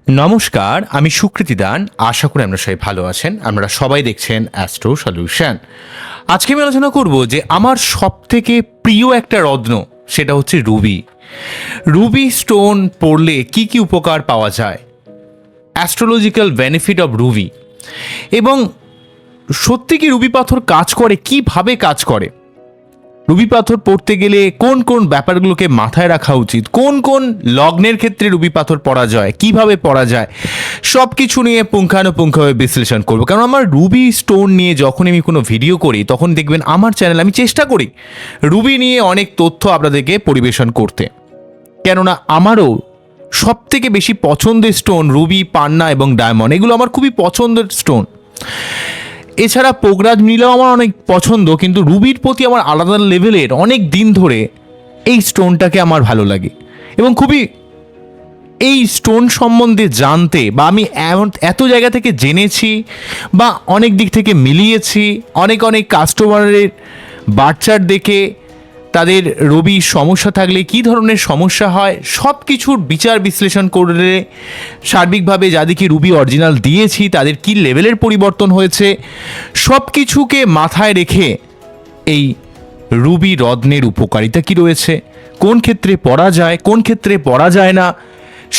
নমস্কার, আমি সুকৃতি দান। আশা করি আপনারা সবাই ভালো আছেন। আপনারা সবাই দেখছেন অ্যাস্ট্রো সলিউশন। আজকে আমি আলোচনা করব যে আমার সবথেকে প্রিয় একটা রত্ন, সেটা হচ্ছে রুবি। রুবি স্টোন পড়লে কি কি উপকার পাওয়া যায়, অ্যাস্ট্রোলজিক্যাল বেনিফিট অফ রুবি, এবং সত্যি কি রুবি পাথর কাজ করে, কিভাবে কাজ করে, রুবি পাথর পড়তে গেলে কোন কোন ব্যাপারগুলোকে মাথায় রাখা উচিত, কোন কোন লগ্নের ক্ষেত্রে রুবি পাথর পড়া যায়, কিভাবে পড়া যায়, সব কিছু নিয়ে পুঙ্খানুপুঙ্খভাবে বিশ্লেষণ করবো। কারণ আমার রুবি স্টোন নিয়ে যখন আমি কোনো ভিডিও করি তখন দেখবেন আমার চ্যানেল আমি চেষ্টা করি রুবি নিয়ে অনেক তথ্য আপনাদেরকে পরিবেশন করতে। কেননা আমারও সব থেকে বেশি পছন্দের স্টোন রুবি, পান্না এবং ডায়মন্ড, এগুলো আমার খুবই পছন্দের স্টোন। এছাড়া পোগরাজ নীলাও আমার অনেক পছন্দ, কিন্তু রুবির প্রতি আমার আলাদা লেভেলের অনেক দিন ধরে এই স্টোনটাকে আমার ভালো লাগে এবং খুবই এই স্টোন সম্বন্ধে জানতে বা আমি এত জায়গা থেকে জেনেছি বা অনেক দিক থেকে মিলিয়েছি, অনেক কাস্টমারের বাচ্চার দেখে তাদের রবি সমস্যা থাকলে কী ধরনের সমস্যা হয় সব কিছুর বিচার বিশ্লেষণ করে সার্বিকভাবে যাদেরকে রুবি অরিজিনাল দিয়েছি তাদের কী লেভেলের পরিবর্তন হয়েছে সব কিছুকে মাথায় রেখে এই রুবি রত্নের উপকারিতা কী রয়েছে, কোন ক্ষেত্রে পড়া যায়, কোন ক্ষেত্রে পড়া যায় না,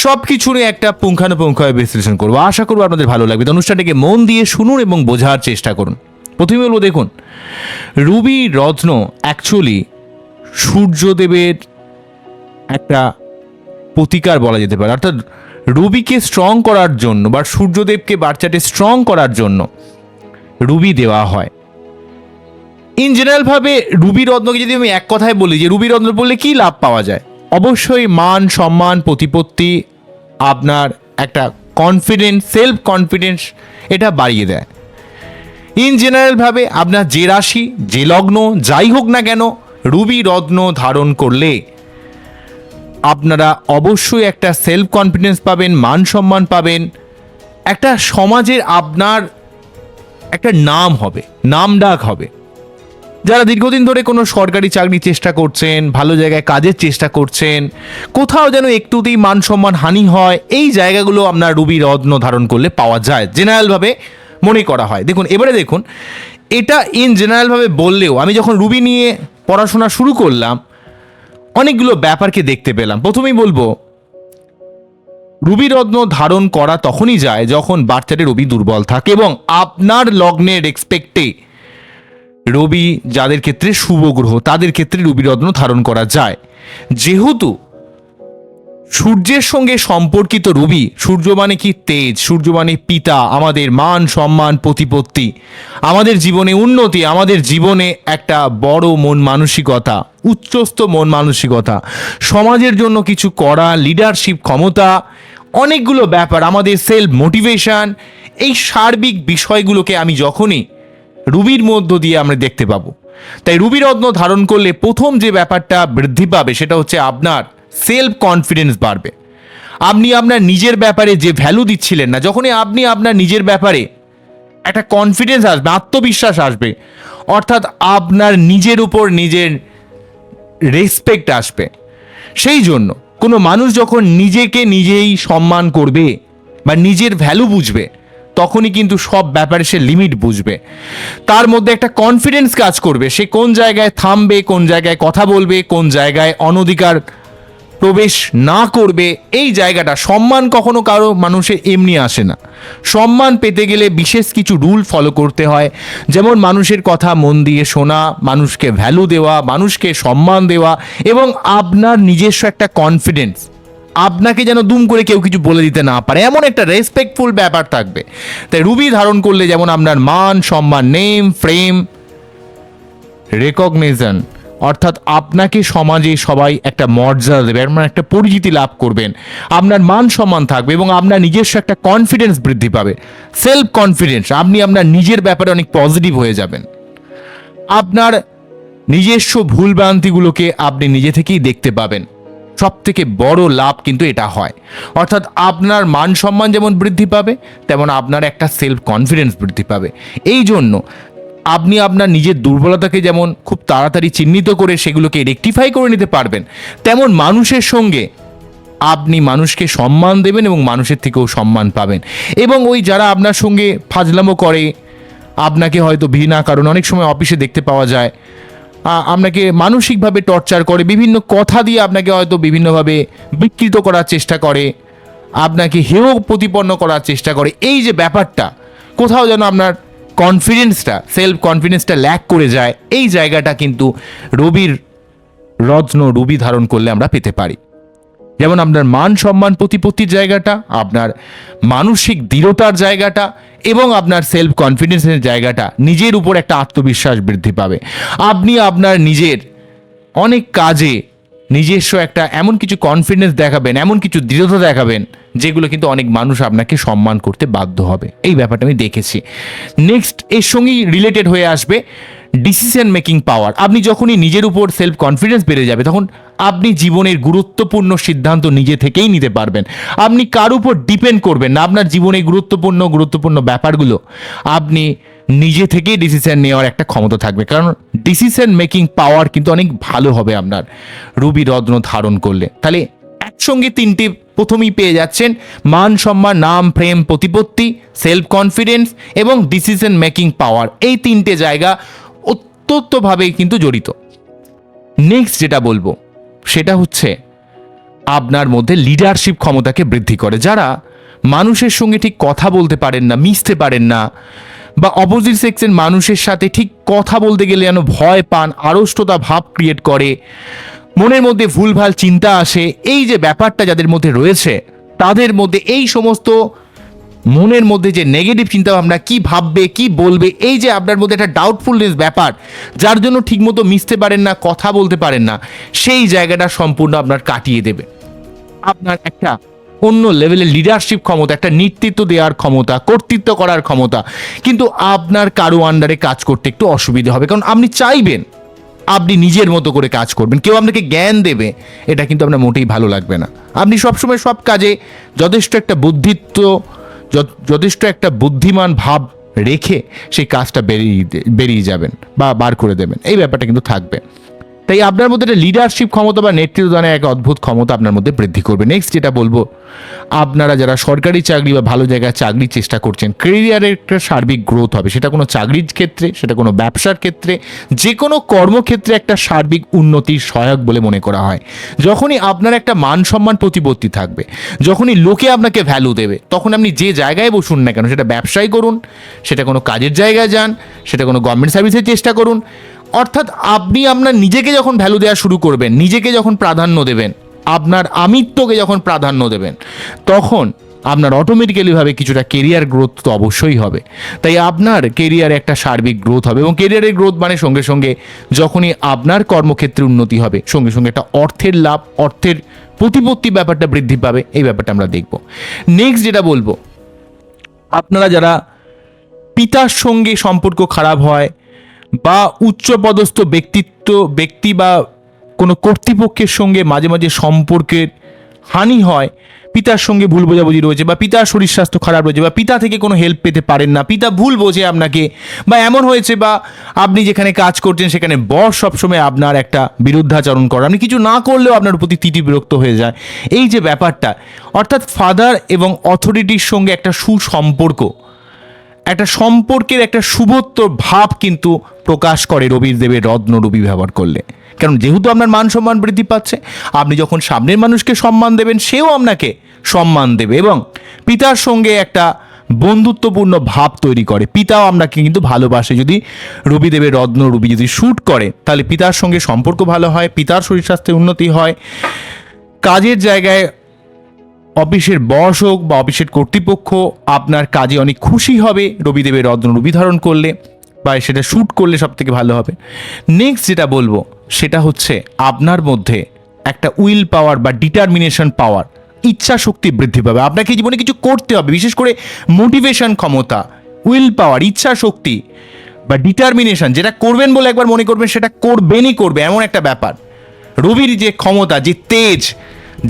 সব কিছু নিয়ে একটা পুঙ্খানুপুঙ্খভাবে বিশ্লেষণ করবো। আশা করবো আপনাদের ভালো লাগবে। তো অনুষ্ঠানটাকে মন দিয়ে শুনুন এবং বোঝার চেষ্টা করুন। প্রথমে বলবো, দেখুন, রুবি রত্ন অ্যাকচুয়ালি সূর্যদেবের একটা প্রতিকার বলা যেতে পারে। অর্থাৎ রুবিকে স্ট্রং করার জন্য বা সূর্যদেবকে বাচ্চাটে স্ট্রং করার জন্য রুবি দেওয়া হয়। ইন জেনারেলভাবে রুবি রত্নকে যদি আমি এক কথায় বলি যে রুবি রত্ন বললে কী লাভ পাওয়া যায়, অবশ্যই মান সম্মান প্রতিপত্তি, আপনার একটা কনফিডেন্স, সেলফ কনফিডেন্স এটা বাড়িয়ে দেয়। ইন জেনারেলভাবে আপনার যে রাশি, যে লগ্ন যাই হোক না কেন, রুবি রত্ন ধারণ করলে আপনারা অবশ্যই একটা সেলফ কনফিডেন্স পাবেন, মান সম্মান পাবেন, একটা সমাজের আপনার একটা নাম হবে, নাম ডাক হবে। যারা দীর্ঘদিন ধরে কোনো সরকারি চাকরি চেষ্টা করছেন, ভালো জায়গায় কাজের চেষ্টা করছেন, কোথাও যেন একটুতেই মান সম্মান হানি হয়, এই জায়গাগুলো আপনার রুবি রত্ন ধারণ করলে পাওয়া যায়, জেনারেলভাবে মনে করা হয়। দেখুন, এবারে দেখুন, এটা ইন জেনারেলভাবে বললেও আমি যখন রুবি নিয়ে পড়াশোনা শুরু করলাম অনেকগুলো ব্যাপারকে দেখতে পেলাম। প্রথমেই বলবো, রুবি রত্ন ধারণ করা তখনই যায় যখন বাচ্চাদের রবি দুর্বল থাকে এবং আপনার লগ্নের রেসপেক্টে রবি যাদের ক্ষেত্রে শুভ গ্রহ তাদের ক্ষেত্রে রুবি রত্ন ধারণ করা যায়। যেহেতু সূর্যের সঙ্গে সম্পর্কিত রুবি, সূর্য মানে কি তেজ, সূর্য মানে পিতা, আমাদের মান সম্মান প্রতিপত্তি, আমাদের জীবনে উন্নতি, আমাদের জীবনে একটা বড় মন মানসিকতা, উচ্চস্থ মন মানসিকতা, সমাজের জন্য কিছু করা, লিডারশিপ ক্ষমতা, অনেকগুলো ব্যাপার, আমাদের সেলফ মোটিভেশন, এই সার্বিক বিষয়গুলোকে আমি যখনই রুবির মধ্য দিয়ে আমরা দেখতে পাবো। তাই রুবি রত্ন ধারণ করলে প্রথম যে ব্যাপারটা বৃদ্ধি পাবে সেটা হচ্ছে আপনার সেলফ কনফিডেন্স বাড়বে। আপনি আপনার নিজের ব্যাপারে যে ভ্যালু দিচ্ছিলেন না, যখনই আপনি আপনার নিজের ব্যাপারে একটা কনফিডেন্স আসবে, আত্মবিশ্বাস আসবে, অর্থাৎ আপনার নিজের উপর নিজের রেসপেক্ট আসবে। সেই জন্য কোনো মানুষ যখন নিজেকে নিজেই সম্মান করবে বা নিজের ভ্যালু বুঝবে তখনই কিন্তু সব ব্যাপারে সে লিমিট বুঝবে, তার মধ্যে একটা কনফিডেন্স কাজ করবে, সে কোন জায়গায় থামবে, কোন জায়গায় কথা বলবে, কোন জায়গায় অনধিকার প্রবেশ না করবে। এই জায়গাটা সম্মান কখনো কারো মানুষের এমনি আসে না। সম্মান পেতে গেলে বিশেষ কিছু রুল ফলো করতে হয়, যেমন মানুষের কথা মন দিয়ে শোনা, মানুষকে ভ্যালু দেওয়া, মানুষকে সম্মান দেওয়া এবং আপনার নিজস্ব একটা কনফিডেন্স, আপনাকে যেন দুম করে কেউ কিছু বলে দিতে না পারে, এমন একটা রেসপেক্টফুল ব্যাপার থাকবে। তাই রুবি ধারণ করলে যেমন আপনার মান সম্মান, নেম ফ্রেম, রেকগনিশন, অর্থাৎ আপনাকে সমাজে সবাই একটা মর্যাদা দেবে, আপনার একটা পরিচিতি লাভ করবেন, আপনার মান সম্মান থাকবে এবং আপনার নিজস্ব একটা কনফিডেন্স বৃদ্ধি পাবে, সেলফ কনফিডেন্স, আপনি আপনার নিজের ব্যাপারে অনেক পজিটিভ হয়ে যাবেন, আপনার নিজস্ব ভুলভ্রান্তিগুলোকে আপনি নিজে থেকেই দেখতে পাবেন। সব থেকে বড় লাভ কিন্তু এটা হয়, অর্থাৎ আপনার মান সম্মান যেমন বৃদ্ধি পাবে তেমন আপনার একটা সেলফ কনফিডেন্স বৃদ্ধি পাবে। এই জন্য আপনি আপনার নিজের দুর্বলতাকে যেমন খুব তাড়াতাড়ি চিহ্নিত করে সেগুলোকে রেকটিফাই করে নিতে পারবেন, তেমন মানুষের সঙ্গে আপনি মানুষকে সম্মান দেবেন এবং মানুষের থেকেও সম্মান পাবেন। এবং ওই যারা আপনার সঙ্গে ফাজলামো করে, আপনাকে হয়তো বিনা কারণে অনেক সময় অফিসে দেখতে পাওয়া যায় আপনাকে মানসিকভাবে টর্চার করে, বিভিন্ন কথা দিয়ে আপনাকে হয়তো বিভিন্নভাবে বিকৃত করার চেষ্টা করে, আপনাকে হেয় প্রতিপন্ন করার চেষ্টা করে, এই যে ব্যাপারটা কোথাও যেন আপনার কনফিডেন্সটা, সেলফ কনফিডেন্সটা ল্যাক করে যায়, এই জায়গাটা কিন্তু রবির রত্ন রুবি ধারণ করলে আমরা পেতে পারি। যেমন আপনার মান সম্মান প্রতিপত্তির জায়গাটা, আপনার মানসিক দৃঢ়তার জায়গাটা এবং আপনার সেলফ কনফিডেন্সের জায়গাটা, নিজের উপর একটা আত্মবিশ্বাস বৃদ্ধি পাবে। আপনি আপনার নিজের অনেক কাজে নিজস্ব একটা এমন কিছু কনফিডেন্স দেখাবেন, এমন কিছু দৃঢ়তা দেখাবেন, যেগুলো কিন্তু অনেক মানুষ আপনাকে সম্মান করতে বাধ্য হবে। এই ব্যাপারটা আমি দেখেছি। নেক্সট এর সঙ্গেই রিলেটেড হয়ে আসবে ডিসিশন মেকিং পাওয়ার। আপনি যখনই নিজের উপর সেলফ কনফিডেন্স বেড়ে যাবে, তখন আপনি জীবনের গুরুত্বপূর্ণ সিদ্ধান্ত নিজে থেকেই নিতে পারবেন। আপনি কার উপর ডিপেন্ড করবেন না। আপনার জীবনে গুরুত্বপূর্ণ ব্যাপারগুলো আপনি নিজে থেকেই ডিসিশন নেওয়ার একটা ক্ষমতা থাকবে, কারণ ডিসিশন মেকিং পাওয়ার কিন্তু অনেক ভালো হবে আপনার রুবি রত্ন ধারণ করলে। তাহলে একসঙ্গে তিনটে প্রথমেই পেয়ে যাচ্ছেন: মান সম্মান, নাম, প্রেম, প্রতিপত্তি, সেলফ কনফিডেন্স এবং ডিসিশন মেকিং পাওয়ার। এই তিনটে জায়গা অত্যন্তভাবে কিন্তু জড়িত। নেক্সট যেটা বলবো সেটা হচ্ছে আপনার মধ্যে লিডারশিপ ক্ষমতাকে বৃদ্ধি করে। যারা মানুষের সঙ্গে ঠিক কথা বলতে পারেন না, মিশতে পারেন না, বা অপোজিট সেক্সের মানুষের সাথে ঠিক কথা বলতে গেলে যেন ভয় পান, আড়ষ্টতা ভাব ক্রিয়েট করে, মনের মধ্যে ভুলভাল চিন্তা আসে, এই যে ব্যাপারটা যাদের মধ্যে রয়েছে, তাদের মধ্যে এই সমস্ত মনের মধ্যে যে নেগেটিভ চিন্তা ভাবনা, কি ভাববে কি বলবে, এই যে আপনার মধ্যে একটা ডাউটফুলনেস ব্যাপার, যার জন্য ঠিকমতো মিশতে পারেন না, কথা বলতে পারেন না, সেই জায়গাটা সম্পূর্ণ আপনার কাটিয়ে দেবে। আপনার একটা অন্য লেভেলের লিডারশিপ ক্ষমতা, একটা নেতৃত্ব দেওয়ার ক্ষমতা, কর্তৃত্ব করার ক্ষমতা, কিন্তু আপনার কারো আন্ডারে কাজ করতে একটু অসুবিধা হবে, কারণ আপনি চাইবেন আপনি নিজের মতো করে কাজ করবেন, কেউ আপনাকে জ্ঞান দেবে, এটা কিন্তু আপনার মোটেই ভালো লাগবে না। আপনি সবসময় সব কাজে যথেষ্ট একটা বুদ্ধিমান ভাব রেখে সেই কাজটা বেরিয়ে যাবেন বা বার করে দেবেন, এই ব্যাপারটা কিন্তু থাকবে। তাই আপনার মধ্যে একটা লিডারশিপ ক্ষমতা বা নেতৃত্ব দানের এক অদ্ভুত ক্ষমতা আপনার মধ্যে বৃদ্ধি করবে। নেক্সট যেটা বলবো, আপনারা যারা সরকারি চাকরি বা ভালো জায়গায় চাকরির চেষ্টা করছেন, ক্যারিয়ারের একটা সার্বিক গ্রোথ হবে। সেটা কোনো চাকরির ক্ষেত্রে, সেটা কোনো ব্যবসার ক্ষেত্রে, যে কোনো কর্মক্ষেত্রে একটা সার্বিক উন্নতির সহায়ক বলে মনে করা হয়। যখনই আপনার একটা মান সম্মান প্রতিপত্তি থাকবে, যখনই লোকে আপনাকে ভ্যালু দেবে, তখন আপনি যে জায়গায় বসুন না কেন, সেটা ব্যবসায় করুন, সেটা কোনো কাজের জায়গায় যান, সেটা কোনো গভর্নমেন্ট সার্ভিসের চেষ্টা করুন, অর্থাৎ আপনি আপনার নিজেকে যখন ভ্যালু দেওয়া শুরু করবেন, নিজেকে যখন প্রাধান্য দেবেন, আপনার আমিত্বকে যখন প্রাধান্য দেবেন, তখন আপনার অটোমেটিক্যালিভাবে কিছুটা কেরিয়ার গ্রোথ তো অবশ্যই হবে। তাই আপনার কেরিয়ারে একটা সার্বিক গ্রোথ হবে, এবং কেরিয়ারের গ্রোথ মানে সঙ্গে সঙ্গে যখনই আপনার কর্মক্ষেত্রে উন্নতি হবে, সঙ্গে সঙ্গে একটা অর্থের লাভ, অর্থের প্রতিপত্তি ব্যাপারটা বৃদ্ধি পাবে। এই ব্যাপারটা আমরা দেখব। নেক্সট যেটা বলবো, আপনারা যারা পিতার সঙ্গে সম্পর্ক খারাপ হয়, বা উচ্চপদস্থ ব্যক্তি বা কোনো কর্তৃপক্ষের সঙ্গে মাঝে মাঝে সম্পর্কের হানি হয়, পিতার সঙ্গে ভুল বোঝাবুঝি রয়েছে, বা পিতার শরীর স্বাস্থ্য খারাপ রয়েছে, বা পিতা থেকে কোনো হেল্প পেতে পারেন না, পিতা ভুল বোঝে আপনাকে, বা এমন হয়েছে বা আপনি যেখানে কাজ করছেন সেখানে বস সবসময় আপনার একটা বিরুদ্ধাচরণ করে, আপনি কিছু না করলেও আপনার প্রতি তিতি বিরক্ত হয়ে যায়, এই যে ব্যাপারটা, অর্থাৎ ফাদার এবং অথরিটির সঙ্গে একটা সুসম্পর্ক, একটা সম্পর্কের একটা শুভত্ব ভাব কিন্তু প্রকাশ করে রবির দেবের রত্ন রবি ব্যবহার করলে। কারণ যেহেতু আপনার মান সম্মান বৃদ্ধি পাচ্ছে, আপনি যখন সামনের মানুষকে সম্মান দেবেন, সেও আপনাকে সম্মান দেবে, এবং পিতার সঙ্গে একটা বন্ধুত্বপূর্ণ ভাব তৈরি করে। পিতাও আপনাকে কিন্তু ভালোবাসে। যদি রবিদেবের রত্ন রবি যদি শ্যুট করে, তাহলে পিতার সঙ্গে সম্পর্ক ভালো হয়, পিতার শরীর স্বাস্থ্যের উন্নতি হয়, কাজের জায়গায় অফিসের বস হোক বা অফিসের কর্তৃপক্ষ আপনার কাজে অনেক খুশি হবে রবিদেবের রত্ন রবি ধারণ করলে, বা সেটা শ্যুট করলে সব থেকে ভালো হবে। নেক্সট যেটা বলবো সেটা হচ্ছে আপনার মধ্যে একটা উইল পাওয়ার বা ডিটারমিনেশন পাওয়ার, ইচ্ছা শক্তি বৃদ্ধি পাবে। আপনাকে জীবনে কিছু করতে হবে, বিশেষ করে মোটিভেশন ক্ষমতা, উইল পাওয়ার, ইচ্ছা শক্তি বা ডিটারমিনেশন, যেটা করবেন বলে একবার মনে করবেন সেটা করবেনই করবে, এমন একটা ব্যাপার। রবির যে ক্ষমতা, যে তেজ,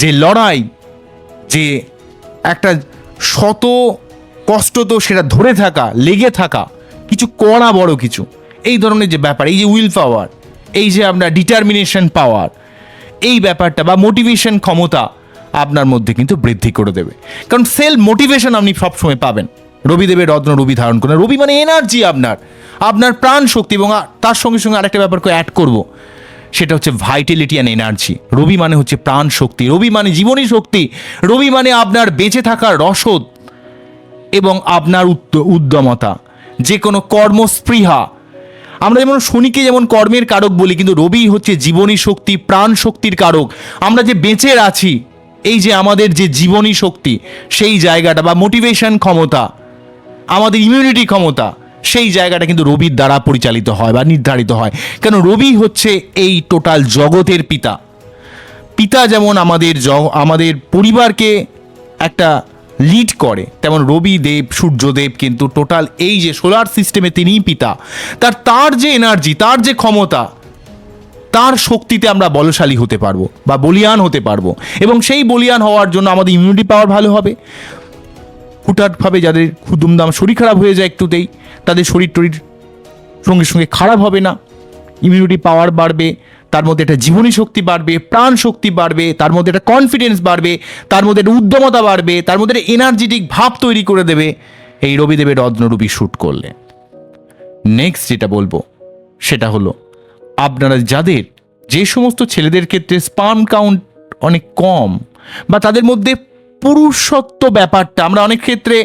যে লড়াই, যে একটা শত কষ্ট তো সেটা ধরে থাকা, লেগে থাকা, কিছু করা, বড় কিছু, এই ধরনের যে ব্যাপার, এই যে উইল পাওয়ার, এই যে আপনার ডিটারমিনেশন পাওয়ার, এই ব্যাপারটা বা মোটিভেশন ক্ষমতা আপনার মধ্যে কিন্তু বৃদ্ধি করে দেবে। কারণ সেলফ মোটিভেশন আপনি সবসময় পাবেন রবিদেবের রত্ন রবি ধারণ করেন। রবি মানে এনার্জি, আপনার প্রাণ শক্তি, এবং তার সঙ্গে সঙ্গে আরেকটা ব্যাপারকে অ্যাড করব, সেটা হচ্ছে ভাইটালিটি অ্যান্ড এনার্জি। রবি মানে হচ্ছে প্রাণ শক্তি, রবি মানে জীবনী শক্তি, রবি মানে আপনার বেঁচে থাকার রসদ এবং আপনার উদ্যমতা, যে কোনো কর্মস্পৃহা। আমরা যেমন শনিকে যেমন কর্মের কারক বলি, কিন্তু রবি হচ্ছে জীবনী শক্তি, প্রাণ শক্তির কারক। আমরা যে বেঁচে আছি, এই যে আমাদের যে জীবনী শক্তি, সেই জায়গাটা বা মোটিভেশন ক্ষমতা, আমাদের ইমিউনিটি ক্ষমতা, সেই জায়গাটা কিন্তু রবির দ্বারা পরিচালিত হয় বা নির্ধারিত হয়। কেন রবি হচ্ছে এই টোটাল জগতের পিতা যেমন আমাদের পরিবারকে একটা লিড করে, তেমন রবিদেব সূর্যদেব কিন্তু টোটাল এই যে সোলার সিস্টেমে তিনিই পিতা। তার যে এনার্জি, তার যে ক্ষমতা, তার শক্তিতে আমরা বলশালী হতে পারবো বা বলিয়ান হতে পারবো, এবং সেই বলিয়ান হওয়ার জন্য আমাদের ইমিউনিটি পাওয়ার ভালো হবে। হুটহাটভাবে যাদের খুদুমদাম শরীর খারাপ হয়ে যায় একটুতেই, তাদের শরীর সঙ্গে সঙ্গে খারাপ হবে না, ইমিউনিটি পাওয়ার বাড়বে, তার মধ্যে একটা জীবনী শক্তি বাড়বে, প্রাণ শক্তি বাড়বে, তার মধ্যে একটা কনফিডেন্স বাড়বে, তার মধ্যে একটা উদ্যমতা বাড়বে, তার মধ্যে একটা এনার্জেটিক ভাব তৈরি করে দেবে এই রবিদেবের রত্নরূপী শ্যুট করলে। নেক্সট যেটা বলবো সেটা হলো, আপনারা যে সমস্ত ছেলেদের ক্ষেত্রে স্পার্ম কাউন্ট অনেক কম, বা তাদের মধ্যে পুরুষত্ব ব্যাপারটা, আমরা অনেক ক্ষেত্রে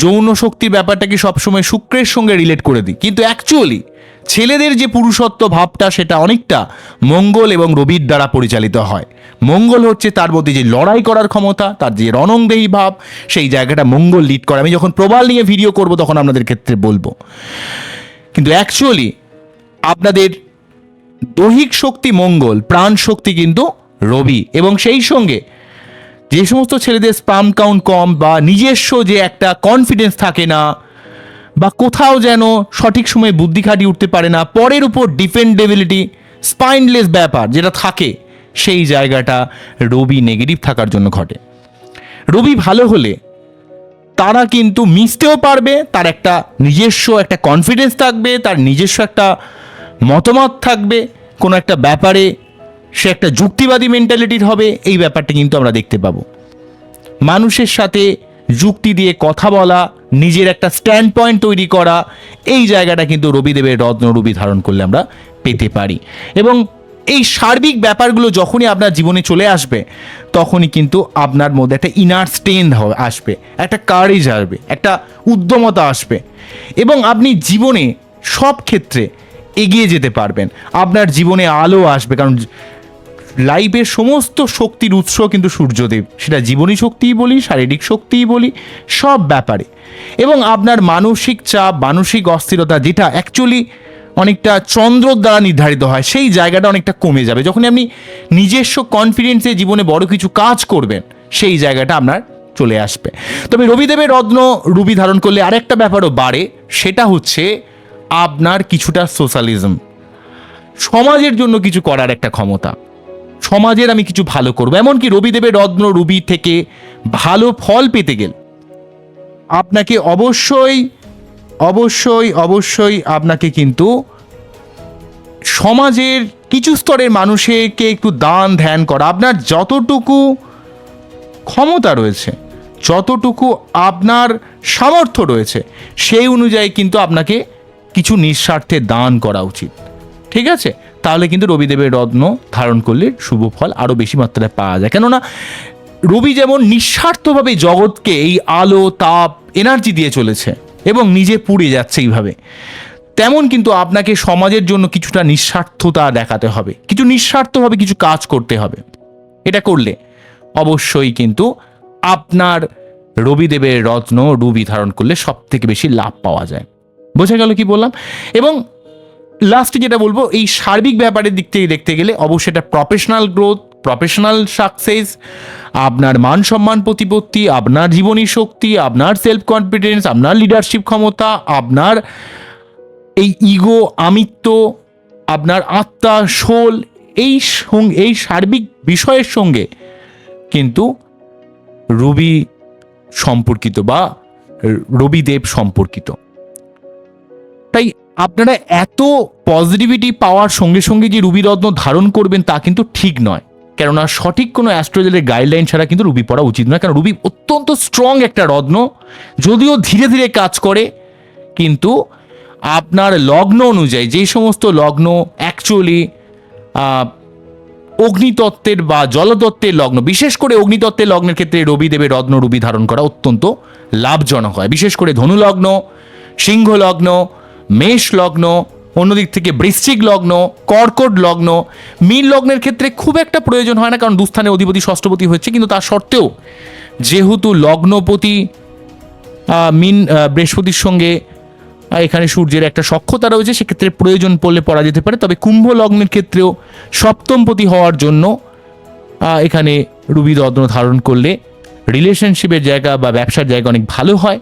যৌন শক্তির ব্যাপারটাকে সবসময় শুক্রের সঙ্গে রিলেট করে দিই, কিন্তু অ্যাকচুয়ালি ছেলেদের যে পুরুষত্ব ভাবটা সেটা অনেকটা মঙ্গল এবং রবির দ্বারা পরিচালিত হয়। মঙ্গল হচ্ছে তার মধ্যে যে লড়াই করার ক্ষমতা, তার যে রণংদেহী ভাব, সেই জায়গাটা মঙ্গল লিড করে। আমি যখন প্রবাল নিয়ে ভিডিও করব তখন আপনাদের ক্ষেত্রে বলবো, কিন্তু অ্যাকচুয়ালি আপনাদের দৈহিক শক্তি মঙ্গল, প্রাণ শক্তি কিন্তু রবি। এবং সেই সঙ্গে যে সমস্ত ছেলেদের স্পার্ম কাউন্ট কম, বা নিজস্ব যে একটা কনফিডেন্স থাকে না, বা কোথাও যেন সঠিক সময়ে বুদ্ধি খাটিয়ে উঠতে পারে না, পরের উপর ডিপেন্ডেবিলিটি, স্পাইনলেস ব্যাপার যেটা থাকে, সেই জায়গাটা রবি নেগেটিভ থাকার জন্য ঘটে। রবি ভালো হলে তারা কিন্তু মিশতেও পারবে, তার একটা নিজস্ব একটা কনফিডেন্স থাকবে, তার নিজস্ব একটা মতামত থাকবে, কোনো একটা ব্যাপারে সে একটা যুক্তিবাদী মেন্টালিটির হবে। এই ব্যাপারটা কিন্তু আমরা দেখতে পাবো। মানুষের সাথে যুক্তি দিয়ে কথা বলা, নিজের একটা স্ট্যান্ড পয়েন্ট তৈরি করা, এই জায়গাটা কিন্তু রবিদেবের রত্নরূপী ধারণ করলে আমরা পেতে পারি। এবং এই সার্বিক ব্যাপারগুলো যখনই আপনার জীবনে চলে আসবে, তখনই কিন্তু আপনার মধ্যে একটা ইনার স্ট্রেংথ আসবে, একটা কারেজ আসবে, একটা উদ্যমতা আসবে, এবং আপনি জীবনে সব ক্ষেত্রে এগিয়ে যেতে পারবেন। আপনার জীবনে আলো আসবে, কারণ লাইফের সমস্ত শক্তির উৎস কিন্তু সূর্যদেব, সেটা জীবনী শক্তিই বলি, শারীরিক শক্তিই বলি, সব ব্যাপারে। এবং আপনার মানসিক চাপ, মানসিক অস্থিরতা, যেটা অ্যাকচুয়ালি অনেকটা চন্দ্রর দ্বারা নির্ধারিত হয়, সেই জায়গাটা অনেকটা কমে যাবে যখনই আপনি নিজস্ব কনফিডেন্সে জীবনে বড় কিছু কাজ করবেন, সেই জায়গাটা আপনার চলে আসবে। তবে রবিদেবের রত্ন রুবি ধারণ করলে আরেকটা ব্যাপারও বাড়ে, সেটা হচ্ছে আপনার কিছুটা সোশ্যালিজম, সমাজের জন্য কিছু করার একটা ক্ষমতা, সমাজের আমি কিছু ভালো করবো। এমনকি রবিদেবের রত্ন রুবি থেকে ভালো ফল পেতে গেলে আপনাকে অবশ্যই অবশ্যই অবশ্যই আপনাকে কিন্তু সমাজের কিছু স্তরের মানুষকে একটু দান ধ্যান করা, আপনার যতটুকু ক্ষমতা রয়েছে, যতটুকু আপনার সামর্থ্য রয়েছে, সেই অনুযায়ী কিন্তু আপনাকে কিছু নিঃস্বার্থে দান করা উচিত। ঠিক আছে, তাহলে কিন্তু রবিদেবের রত্ন ধারণ করলে শুভ ফল আরও বেশি মাত্রায় পাওয়া যায়। কেননা রবি যেমন নিঃস্বার্থভাবে জগৎকে এই আলো, তাপ, এনার্জি দিয়ে চলেছে এবং নিজে পুড়ে যাচ্ছে এইভাবে, তেমন কিন্তু আপনাকে সমাজের জন্য কিছুটা নিঃস্বার্থতা দেখাতে হবে, কিছু নিঃস্বার্থভাবে কিছু কাজ করতে হবে। এটা করলে অবশ্যই কিন্তু আপনার রবিদেবের রত্ন রুবি ধারণ করলে সব থেকে বেশি লাভ পাওয়া যায়। বোঝা গেল কি বললাম? এবং লাস্টে যেটা বলবো, এই সার্বিক ব্যাপারের দিক থেকে দেখতে গেলে অবশ্যই এটা প্রফেশনাল গ্রোথ, প্রফেশনাল সাকসেস, আপনার মান সম্মান প্রতিপত্তি, আপনার জীবনী শক্তি, আপনার সেলফ কনফিডেন্স, আপনার লিডারশিপ ক্ষমতা, আপনার এই ইগো, আমিত্ব, আপনার আত্মা, সোল, এই সার্বিক বিষয়ের সঙ্গে কিন্তু রবি সম্পর্কিত বা রবিদেব সম্পর্কিত। তাই আপনারা এত পজিটিভিটি পাওয়ার সঙ্গে সঙ্গে যে রুবি রত্ন ধারণ করবেন তা কিন্তু ঠিক নয়। কেননা সঠিক কোনো অ্যাস্ট্রোলজারের গাইডলাইন ছাড়া কিন্তু রুবি পড়া উচিত নয়, কারণ রুবি অত্যন্ত স্ট্রং একটা রত্ন, যদিও ধীরে ধীরে কাজ করে, কিন্তু আপনার লগ্ন অনুযায়ী যেই সমস্ত লগ্ন অ্যাকচুয়ালি অগ্নিতত্ত্বের বা জলতত্ত্বের লগ্ন, বিশেষ করে অগ্নিতত্ত্বের লগ্নের ক্ষেত্রে রবিদেবের রত্ন রুবি ধারণ করা অত্যন্ত লাভজনক হয়। বিশেষ করে ধনু লগ্ন, সিংহ লগ্ন, মেষ লগ্ন, অন্যদিক থেকে বৃশ্চিক লগ্ন, কর্কট লগ্ন, মীন লগ্নের ক্ষেত্রে খুব একটা প্রয়োজন হয় না, কারণ দুস্থানে অধিপতি ষষ্ঠপতি হচ্ছে, কিন্তু তার সত্ত্বেও যেহেতু লগ্নপতি মীন বৃহস্পতির সঙ্গে এখানে সূর্যের একটা সখ্যতা রয়েছে, সেক্ষেত্রে প্রয়োজন পড়লে পড়া যেতে পারে। তবে কুম্ভ লগ্নের ক্ষেত্রেও সপ্তমপতি হওয়ার জন্য এখানে রুবি রত্ন ধারণ করলে রিলেশনশিপের জায়গা বা ব্যবসার জায়গা অনেক ভালো হয়।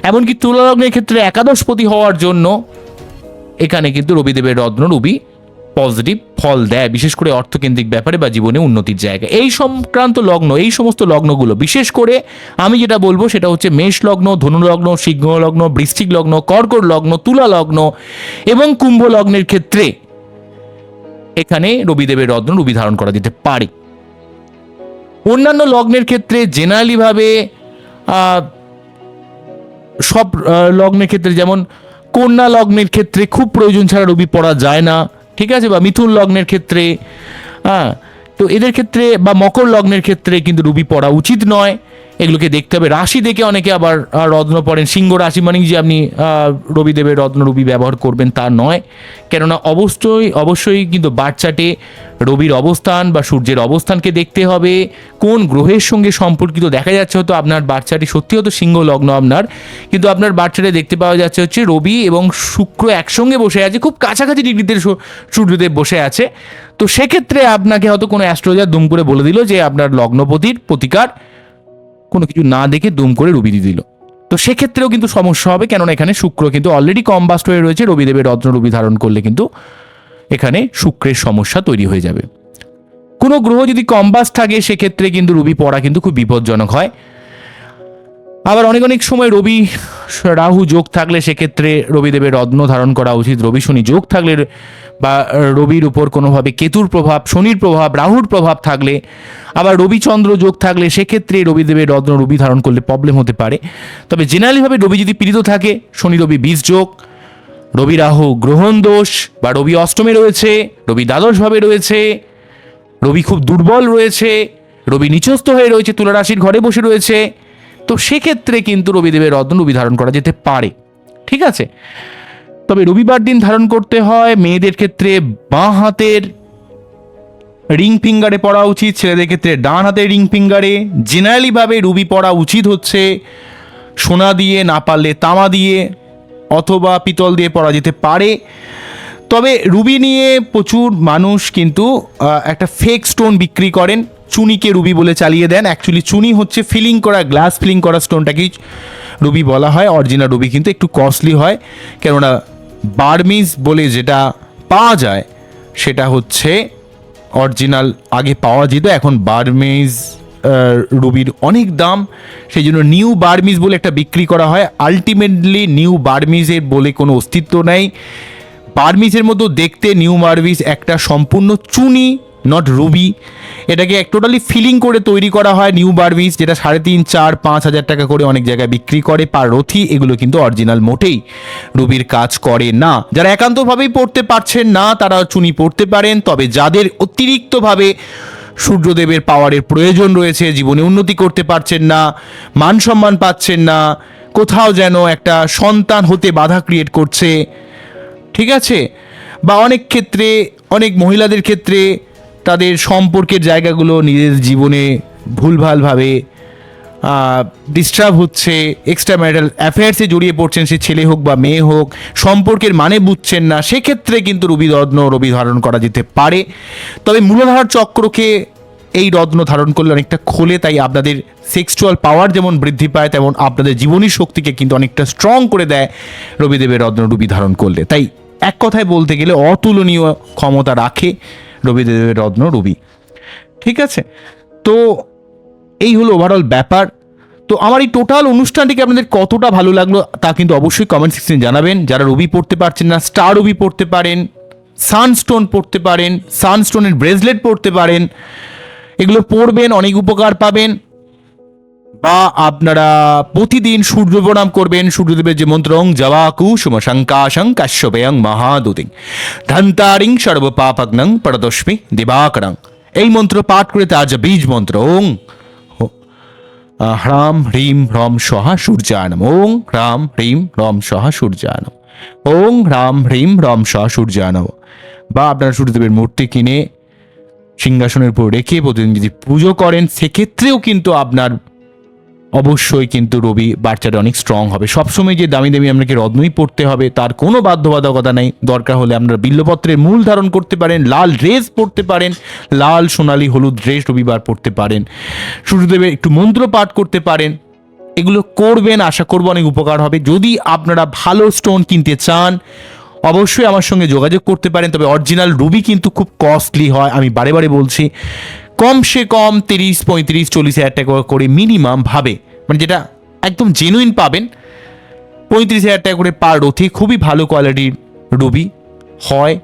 এমনকি তুলা লগ্নের ক্ষেত্রে একাদশপতি হওয়ার জন্য এখানে কিন্তু রবিদেবের রত্ন রুবি পজিটিভ ফল দেয়, বিশেষ করে অর্থকেন্দ্রিক ব্যাপারে বা জীবনে উন্নতির জায়গা। এই সংক্রান্ত লগ্ন, এই সমস্ত লগ্নগুলো, বিশেষ করে আমি যেটা বলবো সেটা হচ্ছে মেষ লগ্ন, ধনু লগ্ন, সিংহ লগ্ন, বৃশ্চিক লগ্ন, কর্কট লগ্ন, তুলা লগ্ন এবং কুম্ভ লগ্নের ক্ষেত্রে এখানে রবিদেবের রত্ন রুবি ধারণ করা যেতে পারে। অন্যান্য লগ্নের ক্ষেত্রে জেনারেলিভাবে সব লগ্নের ক্ষেত্রে, যেমন কন্যা লগ্নের ক্ষেত্রে খুব প্রয়োজন ছাড়া রবি পড়া যায় না, ঠিক আছে, বা মিথুন লগ্নের ক্ষেত্রে, তো এদের ক্ষেত্রে বা মকর লগ্নের ক্ষেত্রে কিন্তু রবি পড়া উচিত নয়। এগুলোকে দেখতে হবে। রাশি দেখে অনেকে আবার রত্ন পড়েন, সিংহ রাশি মানে যে আপনি রবিদেবের রত্ন রবি ব্যবহার করবেন তা নয়, কেননা অবশ্যই কিন্তু বাচ্চাটে রবির অবস্থান বা সূর্যের অবস্থানকে দেখতে হবে, কোন গ্রহের সঙ্গে সম্পর্কিত। দেখা যাচ্ছে হয়তো আপনার বাচ্চাটি সত্যি হয়তো সিংহ লগ্ন আপনার, কিন্তু আপনার বাচ্চাটা দেখতে পাওয়া যাচ্ছে হচ্ছে রবি এবং শুক্র একসঙ্গে বসে আছে, খুব কাছাকাছি ডিগ্রিতে সূর্যদেব বসে আছে। তো সেক্ষেত্রে আপনাকে হয়তো কোনো অ্যাস্ট্রোলজার দুম করে বলে দিল যে আপনার লগ্নপতির প্রতিকার কোনো কিছু না দেখে দুম করে রবি দিয়ে দিল, তো সেক্ষেত্রেও কিন্তু সমস্যা হবে, কেননা এখানে শুক্র কিন্তু অলরেডি কম্বাস্ট হয়ে রয়েছে। রবিদেবের রত্ন রবি ধারণ করলে কিন্তু এখানে শুক্রের সমস্যা তৈরি হয়ে যাবে। কোনো গ্রহ যদি কম্বাস্ট থাকে সেক্ষেত্রে কিন্তু রবি পড়া কিন্তু খুব বিপজ্জনক হয়। আবার অনেক সময় রবি রাহু যোগ থাকলে সেক্ষেত্রে রবিদেবের রত্ন ধারণ করা উচিত। রবি শনি যোগ থাকলে বা রবির উপর কোনোভাবে কেতুর প্রভাব, শনির প্রভাব, রাহুর প্রভাব থাকলে, আবার রবিচন্দ্র যোগ থাকলে সেক্ষেত্রে রবিদেবের রত্ন রবি ধারণ করলে প্রবলেম হতে পারে। তবে জেনারেলিভাবে রবি যদি পীড়িত থাকে, শনি রবি বীজ যোগ, রবি রাহু গ্রহণ দোষ, বা রবি অষ্টমে রয়েছে, রবি দ্বাদশভাবে রয়েছে, রবি খুব দুর্বল রয়েছে, রবি নিচস্থ হয়ে রয়েছে, তুলা রাশির ঘরে বসে রয়েছে, তো সেক্ষেত্রে কিন্তু রবিদেবের রত্ন রবি ধারণ করা যেতে পারে, ঠিক আছে। তবে রবিবার দিন ধারণ করতে হয়। মেয়েদের ক্ষেত্রে বাঁ হাতের রিং ফিঙ্গারে পড়া উচিত, ছেলেদের ক্ষেত্রে ডান হাতের রিং ফিঙ্গারে। জেনারেলিভাবে রুবি পড়া উচিত হচ্ছে সোনা দিয়ে, না পারলে তামা দিয়ে অথবা পিতল দিয়ে পড়া যেতে পারে। তবে রুবি নিয়ে প্রচুর মানুষ কিন্তু একটা ফেক স্টোন বিক্রি করেন, চুনিকে রুবি বলে চালিয়ে দেন। অ্যাকচুয়ালি চুনি হচ্ছে ফিলিং করা, গ্লাস ফিলিং করা স্টোনটাকেই রুবি বলা হয়। অরিজিনাল রুবি কিন্তু একটু কস্টলি হয়, কেননা বার্মিজ বলে যেটা পাওয়া যায় সেটা হচ্ছে অরিজিনাল আগে পাওয়া যেত, এখন বার্মিজ রুবির অনেক দাম, সেই জন্য নিউ বার্মিজ বলে একটা বিক্রি করা হয়। আলটিমেটলি নিউ বার্মিজের বলে কোনো অস্তিত্ব নেই। বার্মিজের মতো দেখতে নিউ বার্মিজ একটা সম্পূর্ণ চুনি, নট রুবি। এটাকে এক টোটালি ফিলিং করে তৈরি করা হয় নিউ বার্মিজ, যেটা 3.5, 4, 5 হাজার টাকা করে অনেক জায়গায় বিক্রি করে পার রথি। এগুলো কিন্তু অরিজিনাল মোটেই রুবির কাজ করে না। যারা একান্তভাবেই পড়তে পারছেন না তারা চুনি পড়তে পারেন, তবে যাদের অতিরিক্তভাবে সূর্যদেবের পাওয়ারের প্রয়োজন রয়েছে, জীবনে উন্নতি করতে পারছেন না, মান সম্মান পাচ্ছেন না, কোথাও যেন একটা সন্তান হতে বাধা ক্রিয়েট করছে, ঠিক আছে, বা অনেক ক্ষেত্রে অনেক মহিলাদের ক্ষেত্রে তাদের সম্পর্কের জায়গাগুলো নিজের জীবনে ভুলভালভাবে ডিস্টার্ব হচ্ছে, এক্সট্রা ম্যারিটাল অ্যাফেয়ার্সে জড়িয়ে পড়ছেন, সে ছেলে হোক বা মেয়ে হোক, সম্পর্কের মানে বুঝছেন না, সেক্ষেত্রে কিন্তু রবি রত্ন রবি ধারণ করা যেতে পারে। তবে মূলাধার চক্রকে এই রত্ন ধারণ করলে অনেকটা খোলে, তাই আপনাদের সেক্সুয়াল পাওয়ার যেমন বৃদ্ধি পায় তেমন আপনাদের জীবনী শক্তিকে কিন্তু অনেকটা স্ট্রং করে দেয় রবিদেবের রত্ন রবি ধারণ করলে। তাই এক কথায় বলতে গেলে অতুলনীয় ক্ষমতা রাখে রবিদেবের রত্ন রবি, ঠিক আছে। তো এই হলো ওভারঅল ব্যাপার। তো আমার এই টোটাল অনুষ্ঠানটিকে আপনাদের কতটা ভালো লাগলো তা কিন্তু অবশ্যই কমেন্ট সেকশনে জানাবেন। যারা রবি পড়তে পারছেন না, স্টার রবি পড়তে পারেন, সানস্টোন পড়তে পারেন, সানস্টোনের ব্রেসলেট পড়তে পারেন, এগুলো পড়বেন, অনেক উপকার পাবেন। বা আপনারা প্রতিদিন সূর্য প্রণাম করবেন, সূর্যদেবের যে মন্ত্র ওং জবাকু সুমশঙ্কাশং কাশ্যপেয়ং মহাদুতিং ধন্তারিং সর্বপাপগ্নং পরদস্মি দিবাকরং, এই মন্ত্র পাঠ করে তার যে বীজ মন্ত্র ওং হ্রাম হ্রিম হ্রম স্বহা সূর্যায় নমঃ, ওং হ্রাম হ্রিম হ্রম স্বহা সূর্যায় নমঃ, ওং হ্রাম হ্রিম হ্রম স্বহা সূর্যায় নমঃ। বা আপনারা সূর্যদেবের মূর্তি কিনে সিংহাসনের উপর রেখে প্রতিদিন যদি পুজো করেন, সেক্ষেত্রেও কিন্তু আপনার অবশ্যই কিন্তু রবি বাচ্চাটা অনেক স্ট্রং হবে। সবসময় যে দামি দামি আপনাকে রত্নই পড়তে হবে তার কোনো বাধ্যবাধকতা নেই। দরকার হলে আপনারা বিল্লপত্রের মূল ধারণ করতে পারেন, লাল ড্রেস পরতে পারেন, লাল সোনালি হলুদ ড্রেস রবিবার পরতে পারেন, সূর্যদেবের একটু মন্ত্র পাঠ করতে পারেন। এগুলো করবেন, আশা করবো অনেক উপকার হবে। যদি আপনারা ভালো স্টোন কিনতে চান অবশ্যই আমার সঙ্গে যোগাযোগ করতে পারেন, তবে অরিজিনাল রুবি কিন্তু খুব কস্টলি হয়, আমি বারে বারে বলছি। কমসে কম 30, 35, 40 হাজার টাকা করে মিনিমাম ভাবে, মানে যেটা একদম জেনুইন পাবেন 35 হাজার টাকা করে পার রথি। খুবই ভালো কোয়ালিটির রুবি হয়।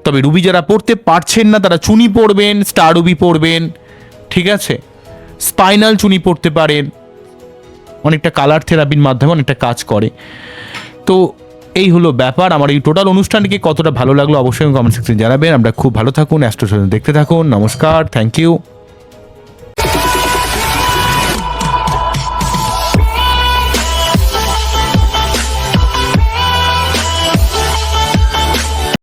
তবে রুবি যারা পড়তে পারছেন না তারা চুনি পড়বেন, স্টার রুবি পড়বেন, ঠিক আছে, স্পাইনাল চুনি পড়তে পারেন, অনেকটা কালার থেরাপির মাধ্যমে অনেকটা কাজ করে। তো এই হলো ব্যাপার। আমার এই টোটাল অনুষ্ঠানটিকে কতটা ভালো লাগলো অবশ্যই কমেন্ট সেকশনে জানাবেন। আমরা খুব ভালো থাকুন, অ্যাস্ট্রো দেখতে থাকুন। নমস্কার, থ্যাংক ইউ।